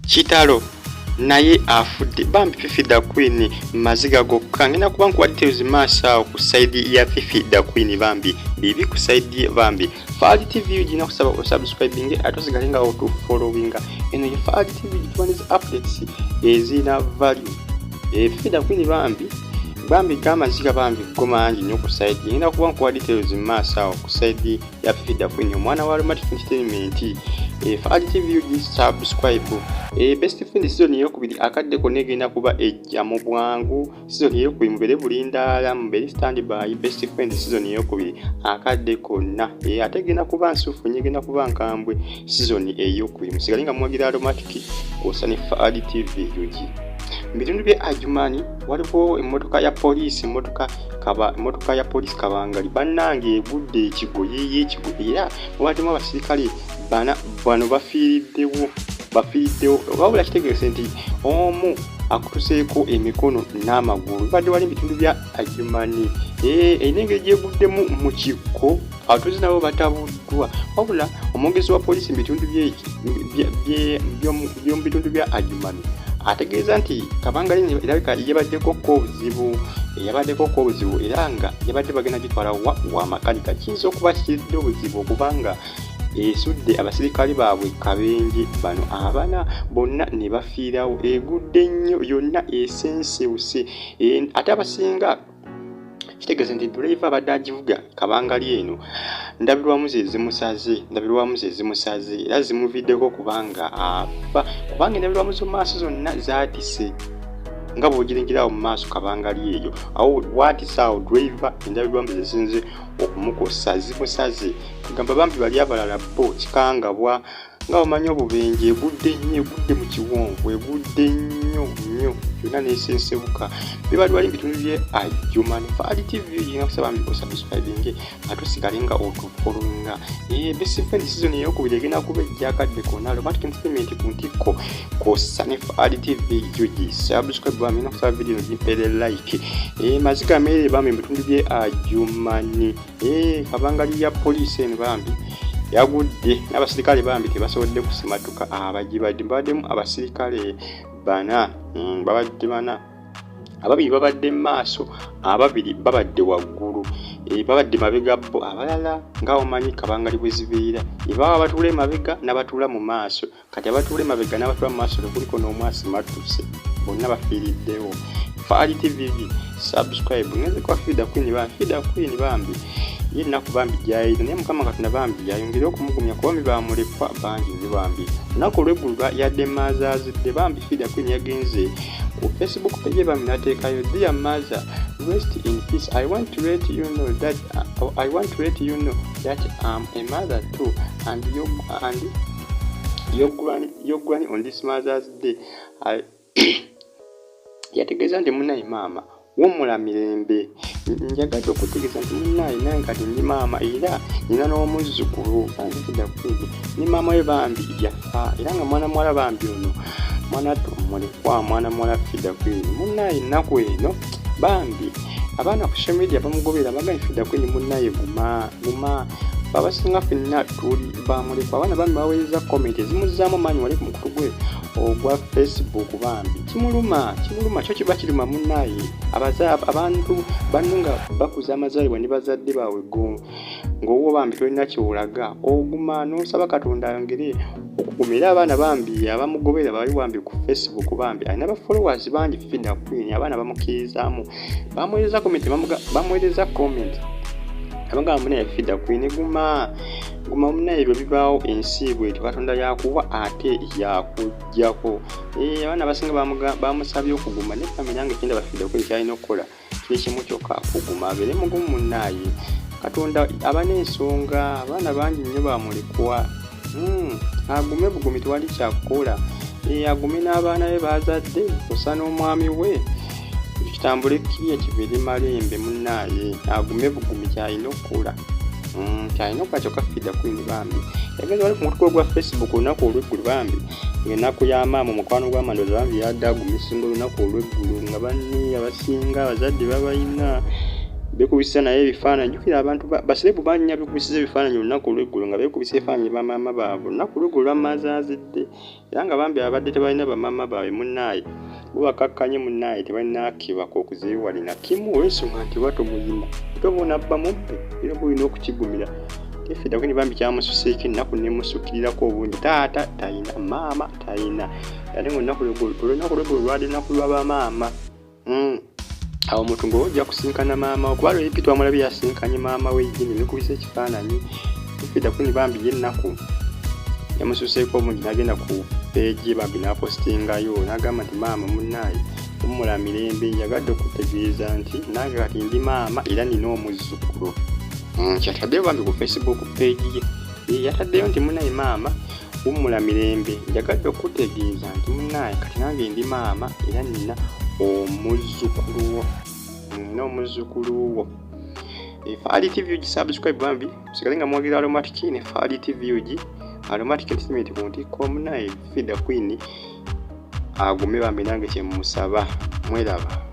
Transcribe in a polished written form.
Kitalo naye afudde. Bambi Fifi da Queen Maziga Goka ngenda kuba nkuwa details masa ku side ya Fifi da Queen Bambi bibi ku side ya Bambi. Fali TV ujina kusaba subscribing atosigalenga auto following eno ya Fali TV gitwaniza updates ezina value. Fifi da Queen Bambi kama zika Bambi goma anji nyo ku side ngenda kuba nkuwa details masa ku side ya Fifi da Queen mwana wa Romantic Entertainment. Fali TV uji subscribe. Best friend season yokubiri akadde konegenda kuba ejja mu bwangu. Season yokubiri mubere bulindala mubere standby. Best friend season yokubiri akadde konna ategenda kuba nsufu nyegenda kuba nkambwe season eyokubiri musigalinga mwagira Romantic osane Fali TV uji. Mbitundu bye Ajumani waliwo emotoka ya police emotoka ya police kabangali bannange egudde ekigo yeye ekigo era walimu abasirikale bano bafiiriddewo wabula kitegeeze nti omu akutuseeko emikono n'amagulu badde wali ebitundu bya Ajumani engeri gyeguddemu mu kikko abatuuze nabo batabuddwa wabula omwogezi wa poliisi mu bitundu bya Ajumani ategeeza nti kabangali erabika yabaddeko obuzibu era nga yabadde bagenda gitwala wa makanika kiyinza okuba kikiridde obuzibu okubanga esudde abasirikale baabwe Akabenje bano abana bonna ne bafiirawo egudde nnyo yonna esensewuse ate abasinga kitegeeze nti driver abadde agivuga kabangali eno ndabirwamu ze zimusaze era zimuviddeko kubanga afa kubanga endabirwamu zo maaso zonna zaatise nga bw'ogiringirawo mu maaso kabangali eyo awo waatisawo driver endabirwamu zisinze okumukosa zimusaze kugamba Bambi bali abalala bo kikangabwa nga omanyi obubenje egudde mu kiwonvu egudde nnyo yonna n'esensebuka bibadde wali bitundu bye Ajumani. Fali TV yina kusaba mbi subscribing atusigalenga otufolowinga best friend season eyokubiri egenda kuba ejja akadde konna Romantic Entertainment ku ntikko kosane Fali TV yugi subscribe bambi nakusaba video gimpere like Maziga mere bambi bitundu bye Ajumani kabangali ya police eno Bambi yagudde n'abasirikale Bambi tebasobodde kusimatuka baddemu abasirikale bana ababiri babadde maaso ababiri babadde waggulu babadde mabega bo abalala nga omanyi kabangali bwe zibeera baba batuule mabega n'abatuula mu maaso kati abatuule mabega n'abatuula mu maaso kuliko n'omwasi matuse bonna bafiiriddewo. Fali TV subscribe ngeze kwa Fifi da Queen Bambi yennaku Bambi gyayina naye Mukama Katonda Bambi yayongere okumugumya kuba bamulekwa bangi nnyo Bambi lunaku olw'eggulu yadde maazazidde Bambi Fifi da Queen yagenze ku Facebook page Bambi n'ateekayo dear mother rest in peace I want to let you know that I'm a mother too and your granny on this Mother's Day yategeeza nti munnaye maama w'omula mirembe njagadde okutegeeza nti munnaye naye kati ndi maama era nina n'omuzzukulu ni maama we Bambi yafa era nga mwana muwala Bambi ono mwana tumulekwa mwana muwala Fifi da Queen munnaye ennaku eno Bambi abaana ku social media bamugobera bagambye Fifi da Queen munnaye guma babasinga ffenna tuli bamulekwa abaana Bambi baweereza comment ezimuzzaamu maanyi wali ku mukutu gwe ogwa Facebook Bambi kimuluma kyo kiba kiruma munnaye abantu banunga bakuza amazaalibwa ne bazadde baabwe ng'owo Bambi tolina kyolaga oguma n'osaba Katonda ayongere okugumira abaana Bambi abamugobera bali Bambi ku Facebook Bambi alina abafollowers bangi Fifi da Queen abaana bamukirizaamu bamuweereza comment abagamba munnaye Fifi da Queen guma munnaye ebyo bibaawo ensi bwetyo Katonda yakuwa ate yakuggyako abaana abasinga bamusabye okuguma naye famire yange kyenda Fifi da Queen kyalina okukola kiri kimu kyokka kuguma abeere mugumu munnaye Katonda aba n'ensonga abaana bangi nnyo bamulekwa agume bugumi tewali kyakukola agume n'abaana be bazadde osa n'omwami we kitambule kiriya kibeere malembe munnaye agume bugumi kyalina okukola kyalina okukola kyokka Fifi da Queen Bambi yagenze wali ku mutuko gwa Facebook olunaku olw'eggulu Bambi ng'ennaku ya maama omukwano gwa Mandoza Bambi yadde agumisa olunaku olw'eggulu nga banne abasinga abazadde babayina bekubisa naye ebifaananyi. Jjukira abantu baserebu bannya bekubisiza ebifaananyi olunaku olw'eggulo nga bekubisa ebifaananyi ba maama baabwe olunaku olw'eggulo lwamaazi azidde era nga Bambi abadde tebalina bamaama baabwe munnaye bo bakakkanye munnaye tebalina kibako okuziwalina kimu olw'ensonga nti bato muzimu tobona bba mubbe era bulina okukigumira Fifi Dakwini Bambi kyamususeeko ennaku nemusukirirako obungi taata talina maama talina ate ngaolunaku olw'eggulo lwali lunaku lw'abamaama awo omuntu ng'ojja kusinkana maama kuba lwe Pitu amulabi yasinkanye maama we yini bekubisa ekifaananyi Fifi Dakwini Bambi yennaku yamususeeko obungi n'agenda ku peegi Bambi n'apostingayo n'agamba nti maama munnaye omula mirembe njagadde okutegeeza nti nange kati ndi maama era nina omuzzukulu kyataddeyo Bambi ku Facebook peegi ye yataddeyo nti munnaye maama omula mirembe njagadde okutegeeza nti munnaye kati nange ndi maama era nina omuzzukulu wo Faali TV subscribe Bambi sigale nga mwagira Aromatic ne Faali TV Aromatic Entertainment ku ntikko munnaye Fifi Dakwini agume Bambi nange kye musaba mweraba